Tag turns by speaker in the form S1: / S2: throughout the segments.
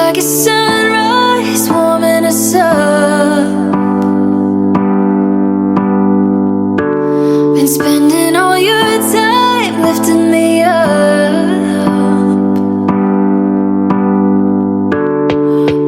S1: like a sunrise warming us up. Been spending all your time lifting me up.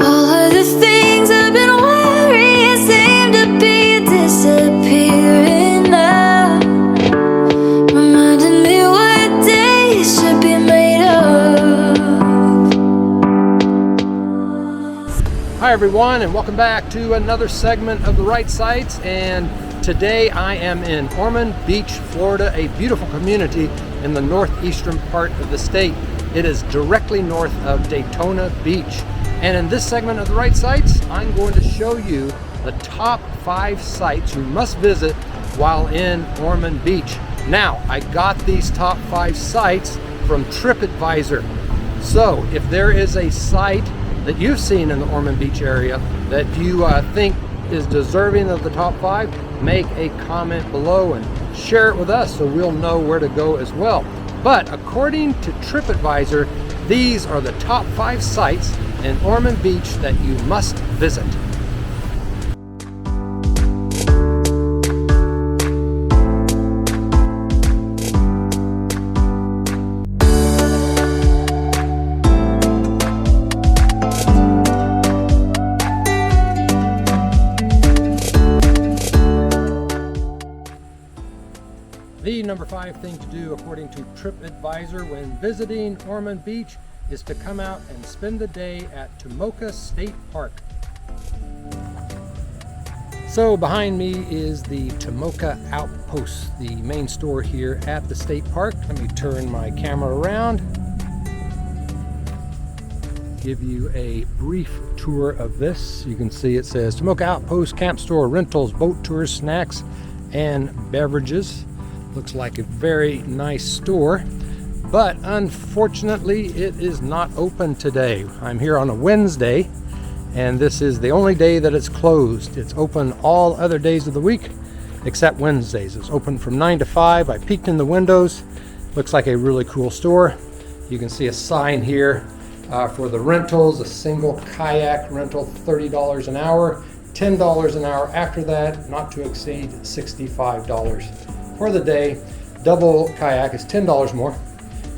S1: All of the things I've been worrying seem to be disappearing now, reminding me what days should be made of.
S2: Hi everyone, and welcome back to another segment of the Right Sites. And today I am in Ormond Beach, Florida, a beautiful community in the northeastern part of the state. It is directly north of Daytona Beach. And in this segment of the Right Sites, I'm going to show you the top 5 sites you must visit while in Ormond Beach. Now, I got these top 5 sites from Tripadvisor. So if there is a site that you've seen in the Ormond Beach area that you think is deserving of the top 5, make a comment below and share it with us so we'll know where to go as well. But according to Tripadvisor, these are the top 5 sites in Ormond Beach that you must visit. The number 5 thing to do according to Tripadvisor when visiting Ormond Beach is to come out and spend the day at Tomoka State Park. So behind me is the Tomoka Outpost, the main store here at the state park. Let me turn my camera around, give you a brief tour of this. You can see it says Tomoka Outpost Camp Store, rentals, boat tours, snacks, and beverages. Looks like a very nice store, but unfortunately it is not open today. I'm here on a Wednesday, and this is the only day that it's closed. It's open all other days of the week except Wednesdays. It's open from 9 to 5. I peeked in the windows. Looks like a really cool store. You can see a sign here for the rentals. A single kayak rental, $30 an hour, $10 an hour after that, not to exceed $65 for the day. Double kayak is $10 more,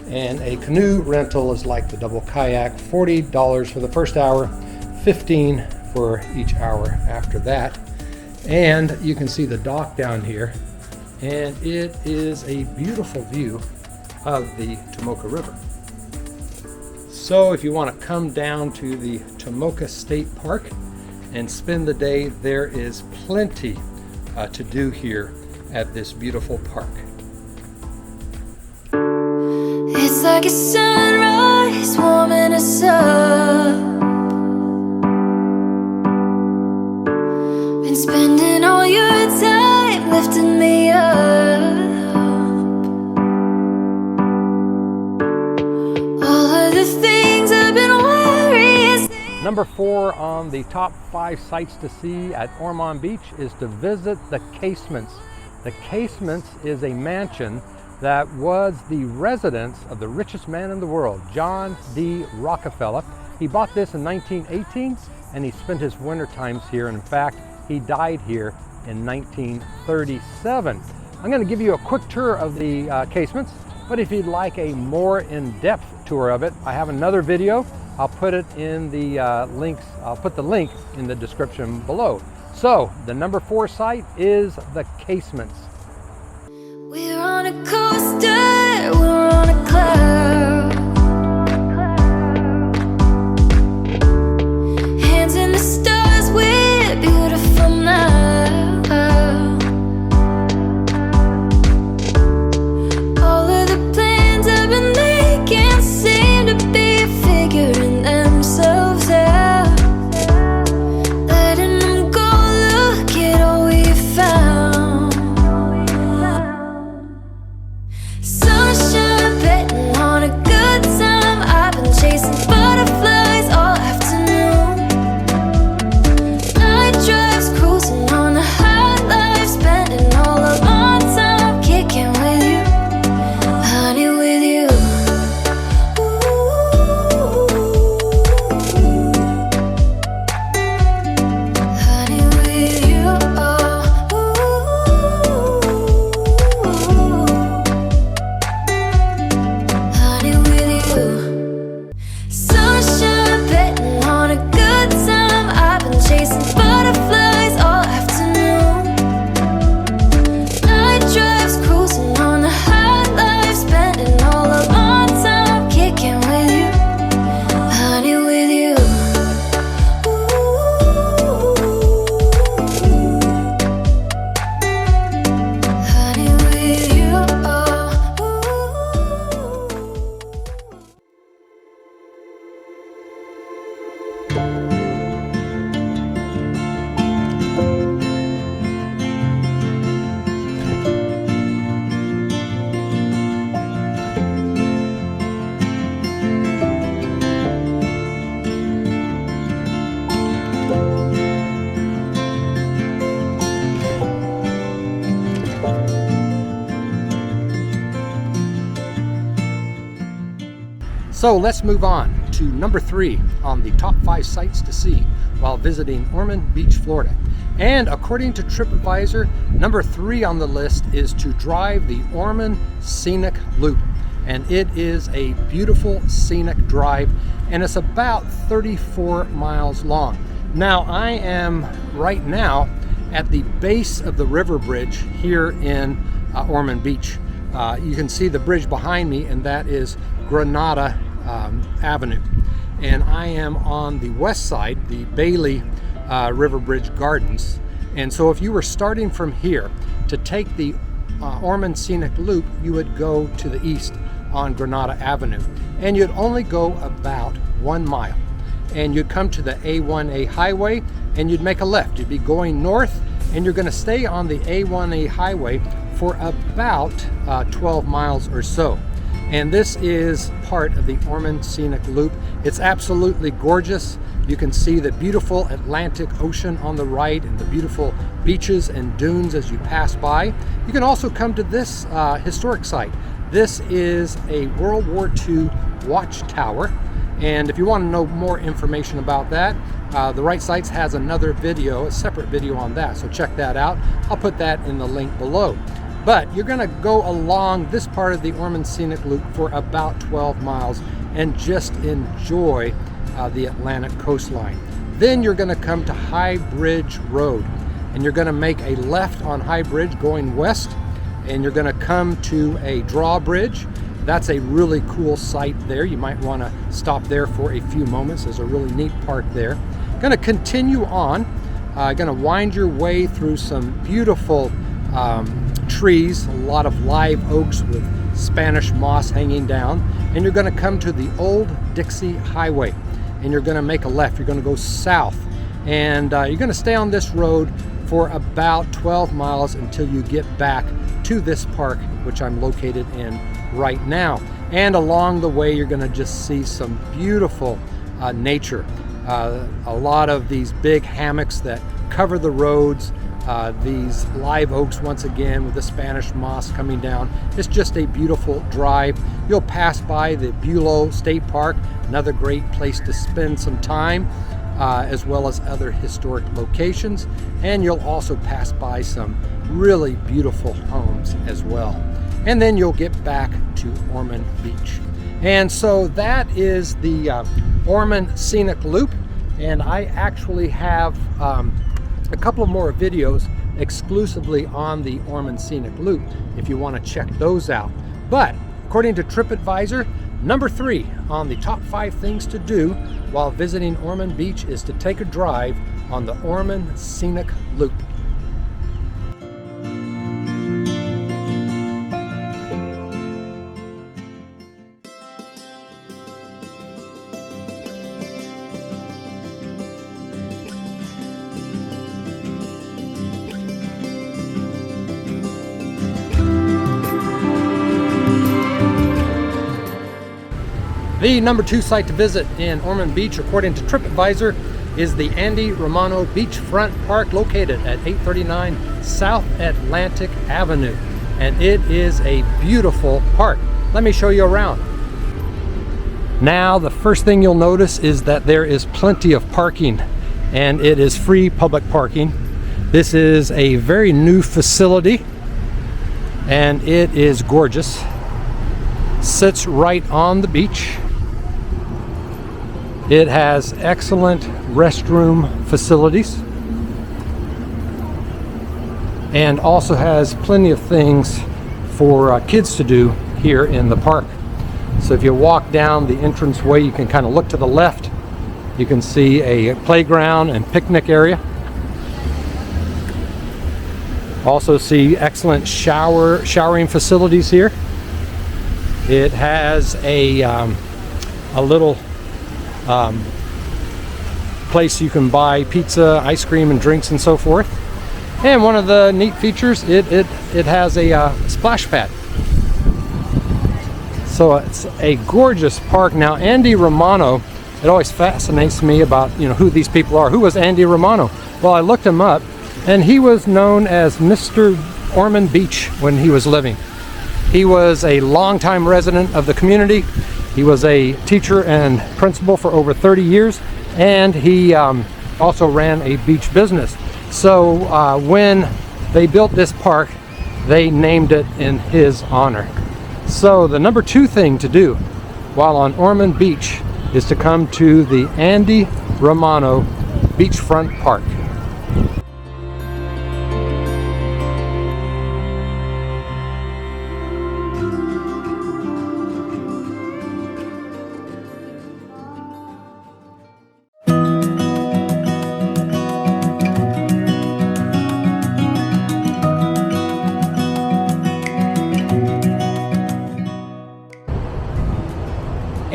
S2: and a canoe rental is like the double kayak, $40 for the first hour, $15 for each hour after that. And you can see the dock down here, and it is a beautiful view of the Tomoka River. So if you want to come down to the Tomoka State Park and spend the day, there is plenty to do here at this beautiful park.
S1: It's like a sunrise warming us up. Been spending all your time lifting me up. All of the things I've been worrying.
S2: Number 4 on the top 5 sites to see at Ormond Beach is to visit the Casements. The Casements is a mansion that was the residence of the richest man in the world, John D. Rockefeller. He bought this in 1918, and he spent his winter times here. And in fact, he died here in 1937. I'm going to give you a quick tour of the Casements, but if you'd like a more in-depth tour of it, I have another video. I'll put it in the links. I'll put the link in the description below. So the number 4 site is the Casements.
S1: We're on a coaster, we're on a cloud. Hands in the stars, we're beautiful now. All of the plans I've been making seem to be figuring themselves out. Letting them go, look at all we found.
S2: So let's move on to number 3 on the top 5 sites to see while visiting Ormond Beach, Florida. And according to Tripadvisor, number 3 on the list is to drive the Ormond Scenic Loop. And it is a beautiful scenic drive, and it's about 34 miles long. Now I am right now at the base of the river bridge here in Ormond Beach. You can see the bridge behind me, and that is Granada Avenue. And I am on the west side, the Bailey River Bridge Gardens. And so if you were starting from here to take the Ormond Scenic Loop, you would go to the east on Granada Avenue, and you'd only go about 1 mile, and you'd come to the A1A highway and you'd make a left. You'd be going north, and you're going to stay on the A1A highway for about 12 miles or so. And this is part of the Ormond Scenic Loop. It's absolutely gorgeous. You can see the beautiful Atlantic Ocean on the right and the beautiful beaches and dunes as you pass by. You can also come to this historic site. This is a World War II watchtower, and if you want to know more information about that, the Right Sites has another video, a separate video on that, so check that out. I'll put that in the link below. But you're going to go along this part of the Ormond Scenic Loop for about 12 miles and just enjoy the Atlantic coastline. Then you're going to come to High Bridge Road, and you're going to make a left on High Bridge going west, and you're going to come to a drawbridge. That's a really cool site there. You might want to stop there for a few moments. There's a really neat park there. Going to continue on, going to wind your way through some beautiful trees, a lot of live oaks with Spanish moss hanging down, and you're going to come to the Old Dixie Highway, and you're going to make a left. You're going to go south, and you're going to stay on this road for about 12 miles until you get back to this park, which I'm located in right now. And along the way, you're going to just see some beautiful nature. A lot of these big hammocks that cover the roads, these live oaks once again with the Spanish moss coming down. It's just a beautiful drive. You'll pass by the Bulow State Park, another great place to spend some time, as well as other historic locations. And you'll also pass by some really beautiful homes as well. And then you'll get back to Ormond Beach. And so that is the Ormond Scenic Loop. And I actually have a couple of more videos exclusively on the Ormond Scenic Loop if you want to check those out. But according to Tripadvisor, number 3 on the top 5 things to do while visiting Ormond Beach is to take a drive on the Ormond Scenic Loop. The number 2 site to visit in Ormond Beach, according to Tripadvisor, is the Andy Romano Beachfront Park located at 839 South Atlantic Avenue. And it is a beautiful park. Let me show you around. Now, the first thing you'll notice is that there is plenty of parking, and it is free public parking. This is a very new facility, and it is gorgeous. Sits right on the beach. It has excellent restroom facilities and also has plenty of things for kids to do here in the park. So if you walk down the entranceway, you can kind of look to the left. You can see a playground and picnic area. Also see excellent showering facilities here. It has a little place you can buy pizza, ice cream, and drinks and so forth. And one of the neat features, it has a splash pad. So it's a gorgeous park. Now, Andy Romano, it always fascinates me about who these people are. Who was Andy Romano? Well, I looked him up, and he was known as Mr. Ormond Beach when he was living. He was a longtime resident of the community. He was a teacher and principal for over 30 years, and he also ran a beach business. So when they built this park, they named it in his honor. So the number 2 thing to do while on Ormond Beach is to come to the Andy Romano Beachfront Park.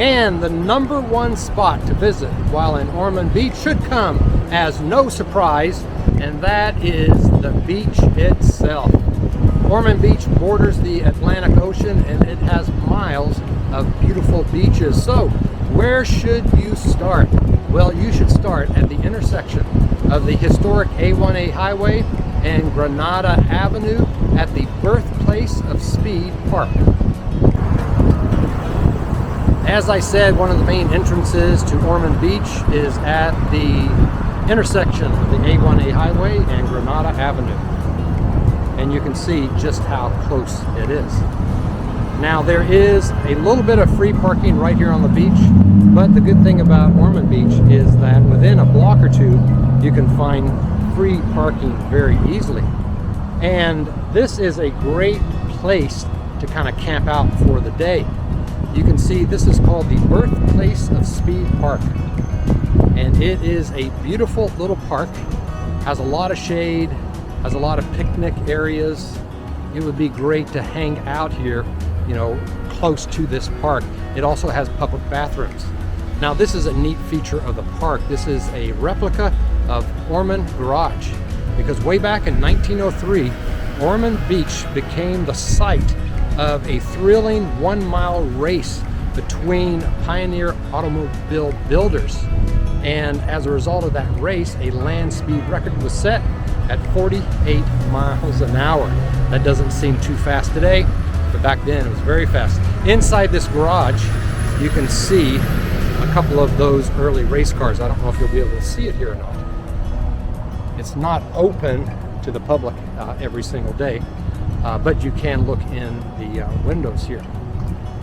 S2: And the number 1 spot to visit while in Ormond Beach should come as no surprise, and that is the beach itself. Ormond Beach borders the Atlantic Ocean, and it has miles of beautiful beaches. So where should you start? Well, you should start at the intersection of the historic A1A Highway and Granada Avenue at the birthplace of Speed Park. As I said, one of the main entrances to Ormond Beach is at the intersection of the A1A Highway and Granada Avenue. And you can see just how close it is. Now, there is a little bit of free parking right here on the beach, but the good thing about Ormond Beach is that within a block or two, you can find free parking very easily. And this is a great place to kind of camp out for the day. You can see this is called the birthplace of Speed Park, and it is a beautiful little park, has a lot of shade, has a lot of picnic areas. It would be great to hang out here, you know, close to this park. It also has public bathrooms. Now, this is a neat feature of the park. This is a replica of Ormond Garage, because way back in 1903, Ormond Beach became the site of a thrilling 1-mile race between pioneer automobile builders. And as a result of that race, a land speed record was set at 48 miles an hour. That doesn't seem too fast today, but back then it was very fast. Inside this garage, you can see a couple of those early race cars. I don't know if you'll be able to see it here or not. It's not open to the public every single day. But you can look in the windows here.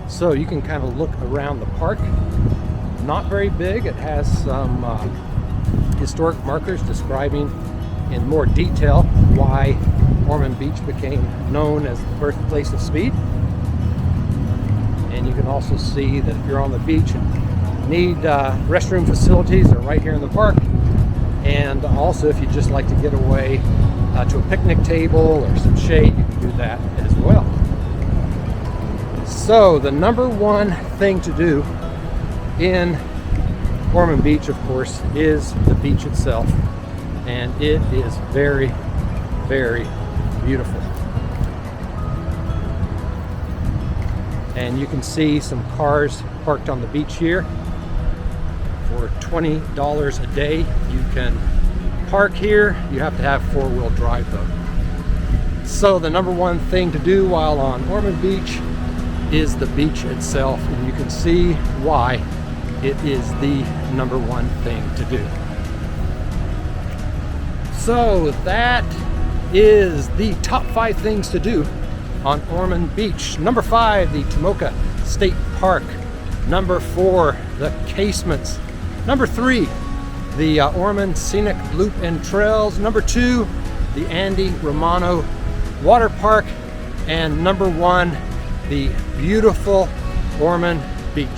S2: So you can kind of look around the park. Not very big. It has some historic markers describing in more detail why Ormond Beach became known as the birthplace of speed. And you can also see that if you're on the beach and need restroom facilities, they're right here in the park. And also, if you just like to get away to a picnic table or some shade, you can do that as well. So the number 1 thing to do in Ormond Beach, of course, is the beach itself, and it is very, very beautiful. And you can see some cars parked on the beach here. For $20 a day, you can park here. You have to have 4-wheel drive though. So the number 1 thing to do while on Ormond Beach is the beach itself, and you can see why it is the number 1 thing to do. So that is the top 5 things to do on Ormond Beach. Number 5, the Tomoka State Park. Number 4, the Casements. Number 3, the Ormond Scenic Loop and Trails. Number 2, the Andy Romano Water Park. And number 1, the beautiful Ormond Beach.